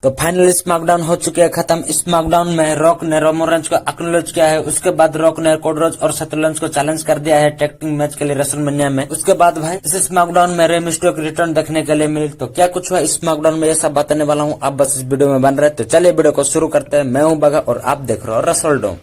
तो finally SmackDown हो चुके हैं खत्म। स्मैकडाउन में रॉक ने रोमन रेंज को एक्नॉलेज किया है। उसके बाद रॉक ने कोडी रोड्स और सेथ रॉलिंस को चैलेंज कर दिया है टैग टीम मैच के लिए रेसलमेनिया में। उसके बाद भाई इस स्मैकडाउन में रे मिस्टेरियो की रिटर्न देखने के लिए मिली। तो क्या कुछ हुआ स्मैकडाउन में ये सब बताने वाला हूँ। आप बस इस वीडियो में बन रहे। तो चलिए वीडियो को शुरू करते हैं। मैं हूँ बगा और आप देख रहे हो रेसलडोम।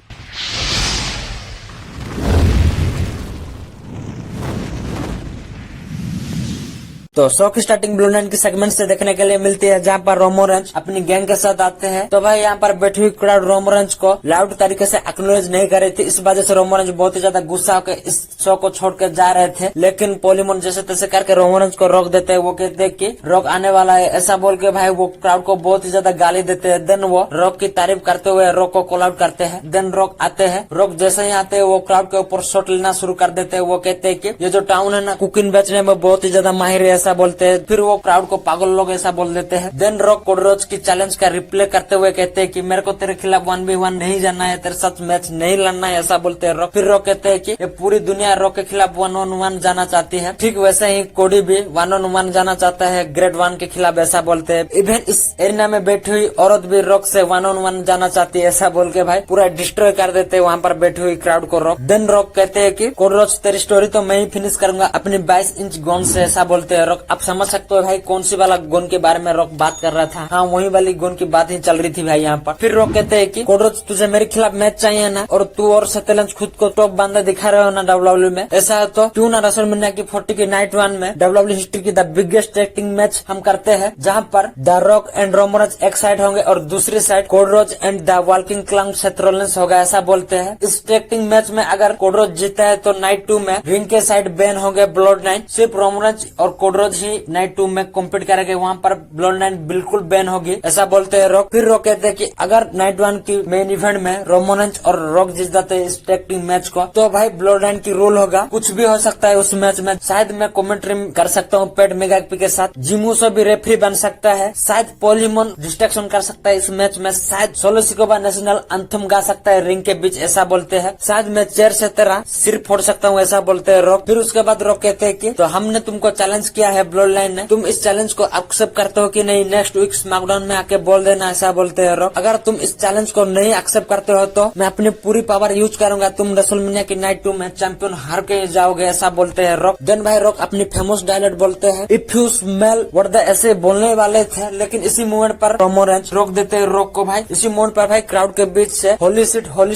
तो शो की स्टार्टिंग ब्लू नाइन की सेगमेंट से देखने के लिए मिलती है, जहां पर रोमन रेंज अपनी गैंग के साथ आते हैं। तो भाई यहाँ पर बैठी हुई क्राउड रोमन रेंज को लाउड तरीके से एक्नॉलेज नहीं कर रही थी। इस वजह से रोमन रेंज बहुत ही ज्यादा गुस्सा होकर इस शो को छोड़कर जा रहे थे। लेकिन पोलीमोन जैसे तैसे करके रोमन रेंज को रोक देते हैं। वो कहते हैं कि रॉक आने वाला है, ऐसा बोल के भाई वो क्राउड को बहुत ही ज्यादा गाली देते हैं। देन वो रॉक की तारीफ करते हुए रॉक को कॉल आउट करते हैं। देन रॉक आते हैं। रॉक जैसे ही आते हैं वो क्राउड के ऊपर शॉट लेना शुरू कर देते हैं। वो कहते हैं कि ये जो टाउन है ना, कुकिंग बेचने में बहुत ही ज्यादा माहिर है, ऐसा बोलते हैं। फिर वो क्राउड को पागल लोग ऐसा बोल देते हैं। देन रॉक कोडी रोड्स की चैलेंज का रिप्ले करते हुए कहते हैं कि मेरे को तेरे खिलाफ 1v1 नहीं जाना है, तेरे साथ मैच नहीं लड़ना है, ऐसा बोलते हैं रॉक। फिर रॉक कहते हैं कि ये पूरी दुनिया रॉक के खिलाफ 1-on-1 जाना चाहती है। ठीक वैसे ही कोडी भी 1-on-1 जाना चाहता है ग्रेड 1 के खिलाफ, ऐसा बोलते हैं। इवन इस एरिया में बैठी हुई औरत भी रॉक से 1-on-1 जाना चाहती है, ऐसा बोल के भाई पूरा डिस्ट्रॉय कर देते हैं वहाँ पर बैठी हुई क्राउड को रॉक। देन रॉक कहते हैं कि कोडी रोड्स तेरी स्टोरी तो मैं ही फिनिश करूंगा अपनी 22 इंच गोन से, ऐसा बोलते हैं रॉक। आप समझ सकते हो भाई कौन सी वाला गोन के बारे में रॉक बात कर रहा था। हाँ, वही वाली गोन की बात ही चल रही थी भाई यहाँ पर। फिर रॉक कहते हैं कि कोडी रोड्स तुझे मेरे खिलाफ मैच चाहिए ना, और तू और सेथ रॉलिंस खुद को टॉप बांधा दिखा रहे हो ना डब्ल्यूडब्ल्यूई में, ऐसा है तो क्यों ना रेसलमेनिया की 40 की नाइट 1 में डब्ल्यूडब्ल्यूई हिस्ट्री की the biggest tag team match हम करते हैं, जहाँ पर the rock and Roman Reigns एक साइड होंगे और दूसरी side Cody Rhodes and the walking clown Seth Rollins होगा, ऐसा बोलते हैं। इस टैग टीम मैच में अगर कोडी रोड्स जीता है तो नाइट 2 में रिंग के साइड बैन होंगे ब्लड लाइन। सिर्फ रोमन रेंज और कोडी रोड्स ही नाइट 2 में कॉम्पीट करेंगे, वहाँ पर ब्लड लाइन बिल्कुल बैन होगी, ऐसा बोलते हैं रॉक। फिर रॉक कहते हैं कि अगर नाइट 1 की मेन इवेंट में रोमन रेंज और रॉक जीत जाते हैं इस टैग टीम मैच को, तो भाई ब्लड लाइन की रूल होगा, कुछ भी हो सकता है उस मैच में। शायद मैं कमेंट्री कर सकता हूँ पैट मेगापी के साथ, जिमूसो भी रेफरी बन सकता है, शायद पोलीमोन डिस्ट्रैक्शन कर सकता है इस मैच में, शायद सोलो सिकोबा नेशनल एंथम गा सकता है रिंग के बीच, ऐसा बोलते हैं। शायद मैं चेयर से तेरा सिर फोड़ सकता हूँ, ऐसा बोलते हैं रॉक। फिर उसके बाद रॉक कहते हैं कि तो हमने तुमको चैलेंज किया है ब्लड लाइन ने, तुम इस चैलेंज को एक्सेप्ट करते हो कि नहीं, नेक्स्ट वीक स्मैकडाउन में आके बोल देना, ऐसा बोलते हैं रॉक। अगर तुम इस चैलेंज को नहीं एक्सेप्ट करते हो तो मैं अपनी पूरी पावर यूज करूंगा, तुम रेसलमेनिया की नाइट 2 में चैंपियन हार के जाओगे, ऐसा बोलते हैं रॉक। देन भाई रॉक अपनी फेमस डायलॉग बोलते हैं, if you smell what the, ऐसे बोलने वाले थे, लेकिन इसी मोमेंट पर रोमन रेंज रोक देते हैं रॉक को भाई। इसी मोमेंट पर भाई क्राउड के बीच से होली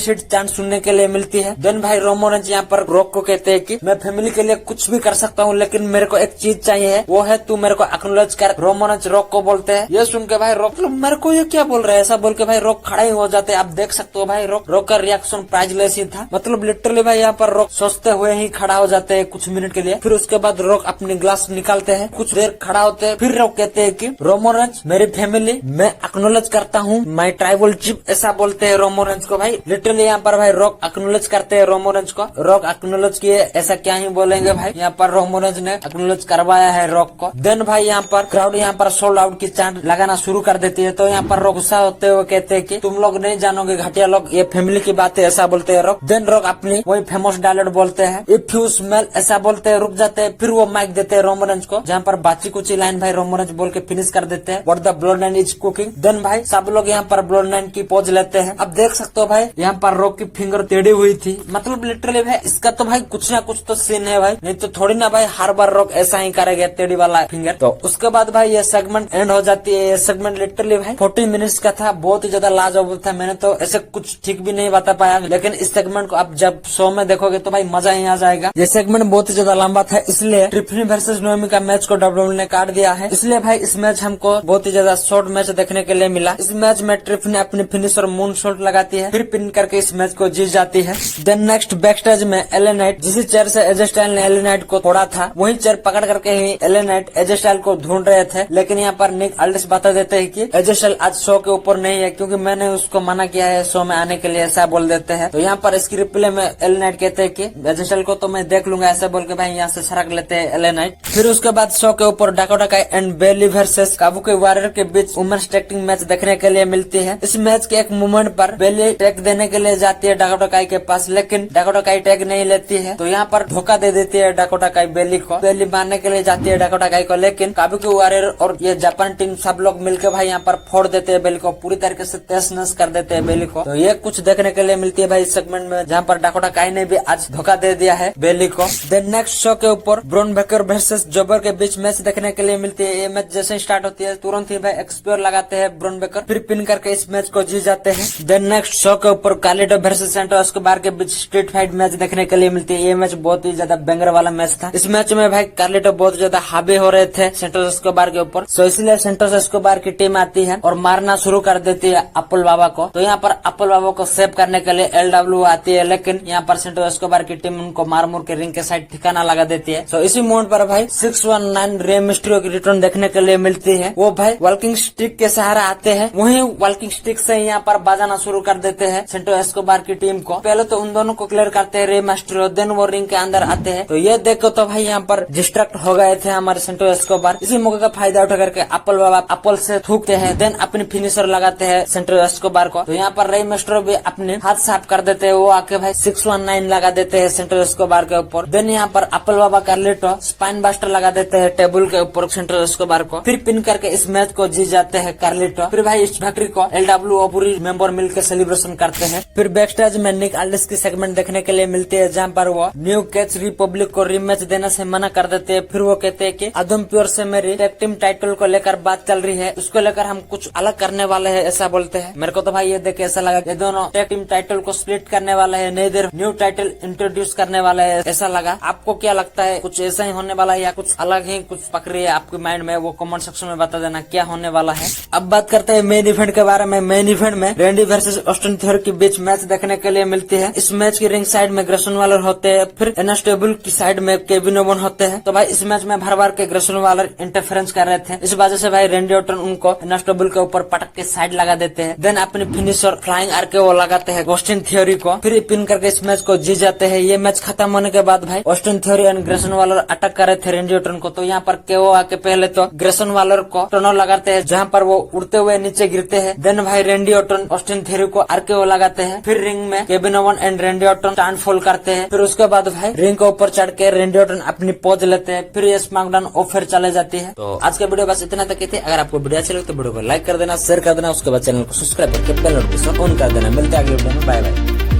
शिट चांट सुनने के लिए मिलती है। देन भाई रोमन रेंज यहाँ पर रॉक को कहते हैं कि मैं फैमिली के लिए कुछ भी कर सकता हूँ, लेकिन मेरे को एक चीज चाहिए, वो है तू मेरे को एक्नॉलेज कर। रोमन रेंज रॉक को बोलते हैं। ये सुन के भाई रॉक मेरे को ये क्या बोल रहा है, ऐसा बोल के भाई रॉक खड़ा ही हो जाते हैं। आप देख सकते हो भाई रॉक का रिएक्शन प्राइजलेस ही था, मतलब लिटरली भाई यहाँ पर रॉक सोचते हुए ही खड़ा हो जाते हैं कुछ मिनट के लिए। फिर उसके बाद रॉक अपनी ग्लास निकालते हैं, कुछ देर खड़ा होते हैं। फिर रॉक कहते हैं कि रोमन रेंज मेरी फैमिली मैं एक्नॉलेज करता हूँ, माय ट्राइबल चीफ, ऐसा बोलते हैं रोमन रेंज को भाई। लिटरली यहाँ पर भाई रॉक एक्नॉलेज करते हैं रोमन रेंज को। रॉक एक्नॉलेज किए, ऐसा क्या ही बोलेंगे भाई, यहाँ पर रोमन रेंज ने एक्नॉलेज करवाया है रॉक को। देन भाई यहाँ पर क्राउड यहाँ पर सोल्ड आउट की चांट लगाना शुरू कर देती है। तो यहाँ पर रॉक गुस्सा होते हुए कहते हैं कि तुम लोग नहीं जानोगे घटिया लोग, ये फैमिली की बात है, ऐसा बोलते हैं रॉक। देन रॉक अपनी वही फेमस डायलॉग बोलते हैं, इफ यू स्मेल, ऐसा बोलते हैं, रुक जाते हैं। फिर वो माइक देते हैं रोमन रेंज को, जहाँ पर बाची कुची लाइन भाई रोमन रेंज बोल के फिनिश कर देते हैं, what the bloodline is cooking. Then भाई सब लोग यहाँ पर ब्लड लाइन की पोज लेते हैं। अब देख सकते हो भाई यहाँ पर रॉक की फिंगर टेढ़ी हुई थी, मतलब लिटरली भाई इसका तो भाई कुछ ना कुछ तो सीन है भाई, नहीं तो थोड़ी ना भाई हर बार रॉक ऐसा ही करेगा टेढ़ी वाला फिंगर। तो उसके बाद भाई ये सेगमेंट एंड हो जाती है। ये सेगमेंट लिटरली भाई 40 मिनट्स का था, बहुत ही ज्यादा लाजवाब था। मैंने तो ऐसे कुछ ठीक भी नहीं बता पाया, लेकिन इस सेगमेंट को आप जब शो में देखोगे तो भाई मजा ही आ जाएगा। ये सेगमेंट बहुत ही ज्यादा लंबा था, इसलिए ट्रिफनी वर्सेस नोएमी का मैच को डब्ल्यूडब्ल्यूई ने काट दिया है। इसलिए भाई इस मैच हमको बहुत ही ज्यादा शॉर्ट मैच देखने के लिए मिला। इस मैच में ट्रिफनी अपनी फिनिशर मून शॉट लगाती है, फिर पिन करके इस मैच को जीत जाती है। देन नेक्स्ट बैक स्टेज में एले नाइट, जिस चेयर से एजे स्टाइल ने एले नाइट को तोड़ा था, वही चेयर पकड़ करके ही एले नाइट एजे स्टाइल को ढूंढ रहे थे। लेकिन यहाँ पर निक अल्डिस बता देते हैं कि एजे स्टाइल आज शो के ऊपर नहीं है, क्योंकि मैंने उसको मना किया है शो में आने के लिए, ऐसा बोल देते हैं। तो यहाँ पर इसकी रिप्ले में एले नाइट कहते हैं कि एजे स्टाइल को तो मैं देख लूंगा, ऐसा बोल के भाई यहाँ से सरक लेते हैं एले नाइट। फिर उसके बाद शो के ऊपर Dakota Kai and Bayley versus Kabuki Warrior के बीच वुमेन्स टैग टीम मैच देखने के लिए मिलती है। इस मैच के एक मोमेंट पर बेली टैग देने के लिए जाती है डाकोटा काई के पास, लेकिन डाकोटा काई टैग नहीं लेती है। तो यहाँ पर धोखा दे देती है डाकोटा काई बेली को। बेली मारने के लिए जाती आती है डाकोटा काई को, लेकिन काबुकी वारियर और ये जापान टीम सब लोग मिलकर भाई यहाँ पर फोड़ देते हैं बेली को, पूरी तरीके से तहस नहस कर देते हैं बेली को। तो ये कुछ देखने के लिए मिलती है भाई इस सेगमेंट में, जहाँ पर डाकोटा काई ने भी आज धोखा दे दिया है बेली को। देन नेक्स्ट शो के ऊपर ब्रॉन ब्रेकर वर्सेस जोबर के बीच मैच देखने के लिए मिलती है। ये मैच जैसे स्टार्ट होती है तुरंत ही भाई एक्सप्लोर लगाते हैं ब्रॉन ब्रेकर, फिर पिन करके इस मैच को जीत जाते हैं। देन नेक्स्ट शो के ऊपर कार्लिटो वर्सेस सैंटोस एस्कोबार के बीच स्ट्रीट फाइट मैच देखने के लिए मिलती है। ये मैच बहुत ही ज्यादा बैंगर वाला मैच था। इस मैच में भाई कार्लिटो बहुत ज्यादा हावी हो रहे थे सैंटोस एस्कोबार के ऊपर, तो इसलिए सैंटोस एस्कोबार की टीम आती है और मारना शुरू कर देती है अप्पल बाबा को। तो यहाँ पर अप्पल बाबा को सेव करने के लिए LW आती है, लेकिन यहाँ पर सैंटोस एस्कोबार की टीम उनको मार मुर के रिंग के साइड ठिकाना लगा देती है। तो इसी मोमेंट पर भाई 619 रे मिस्ट्रियो की रिटर्न देखने के लिए मिलती है। वो भाई वॉकिंग स्टिक के सहारा आते हैं, वहीं वॉकिंग स्टिक से यहाँ पर बजाना शुरू कर देते हैं सैंटोस एस्कोबार की टीम को। पहले तो उन दोनों को क्लियर करते हैं रे मिस्ट्रियो, देन वो रिंग के अंदर आते हैं। तो ये देखो तो भाई यहाँ पर डिस्ट्रैक्ट हो गए थे हमारे सैंटोस एस्कोबार। इसी मौके का फायदा उठा करके अप्पल बाबा अप्पल से थूकते हैं, देन अपनी फिनिशर लगाते हैं सैंटोस एस्कोबार को। तो यहाँ पर रे मिस्ट्रियो भी अपने हाथ साफ कर देते हैं, वो आके भाई 619 लगा देते हैं सैंटोस एस्कोबार के ऊपर। देन यहाँ पर अप्पल बाबा कार्लिटो स्पाइन बास्टर लगा देते हैं टेबल के ऊपर सैंटोस एस्कोबार को, फिर पिन करके इस मैच को जीत जाते हैं कार्लिटो। फिर भाई इस विक्ट्री को LW और पूरी मेंबर मिलकर सेलिब्रेशन करते हैं। फिर बैकस्टेज में निक आल्डिस की सेगमेंट देखने के लिए मिलती है, जहाँ पर वो न्यू कैच रिपब्लिक को रीमैच देने से मना कर देते हैं। फिर वो कहते हैं कि अदम प्योर से मेरी टैग टीम टाइटल को लेकर बात चल रही है, उसको लेकर हम कुछ अलग करने वाले हैं, ऐसा बोलते हैं। मेरे को तो भाई ये देख के ऐसा लगा ये दोनों टैग टीम टाइटल को स्प्लिट करने वाले हैं, नई देर न्यू टाइटल इंट्रोड्यूस करने वाले है, ऐसा लगा। आपको क्या लगता है, कुछ ऐसा ही होने वाला है या कुछ अलग ही कुछ पकड़ी है आपके माइंड में, वो कमेंट सेक्शन में बता देना क्या होने वाला है। अब बात करते हैं मेन इवेंट के बारे में। मेन इवेंट में रैंडी वर्सेस ऑस्टिन थ्योरी के बीच मैच देखने के लिए मिलती है। इस मैच की रिंग साइड में ग्रेसन वालर होते हैं, फिर एनास्टेबल की साइड में केविन ओवन होते हैं। तो भाई इस मैच में भर भर के ग्रेसन वालर इंटरफेरेंस कर रहे थे, इस वजह से भाई रैंडी ऑर्टन उनको एनास्टेबल के ऊपर पटक के साइड लगा देते हैं। देन अपनी फिनिशर फ्लाइंग आर के वो लगाते हैं ऑस्टिन थ्योरी को, फिर पिन करके इस मैच को जीत जाते हैं। ये मैच खत्म होने के बाद भाई Austin theory and Grayson Walar attack कर रहे थे रैंडी ऑर्टन को। तो यहाँ पर केओ आके पहले तो ग्रेसन वालर को टर्नर लगाते हैं, जहाँ पर वो उड़ते हुए नीचे गिरते हैं। देन भाई रैंडी ऑर्टन ऑस्टिन थ्योरी को आरकेओ लगाते हैं, फिर रिंग में Kevin oven and Randy Orton stand fall करते हैं। फिर उसके बाद भाई रिंग के ऊपर चढ़ के रैंडी ऑर्टन अपनी पोज लेते हैं, फिर ये स्मैकडाउन ऑफर चले जाती है। तो आज का वीडियो बस इतना तक ही थी। अगर आपको वीडियो अच्छी लगे तो वीडियो को लाइक कर देना, शेयर कर देना, उसके बाद चैनल को सब्सक्राइब करके बेल नोटिफिकेशन ऑन कर देना। मिलते हैं अगले वीडियो में, बाय बाय।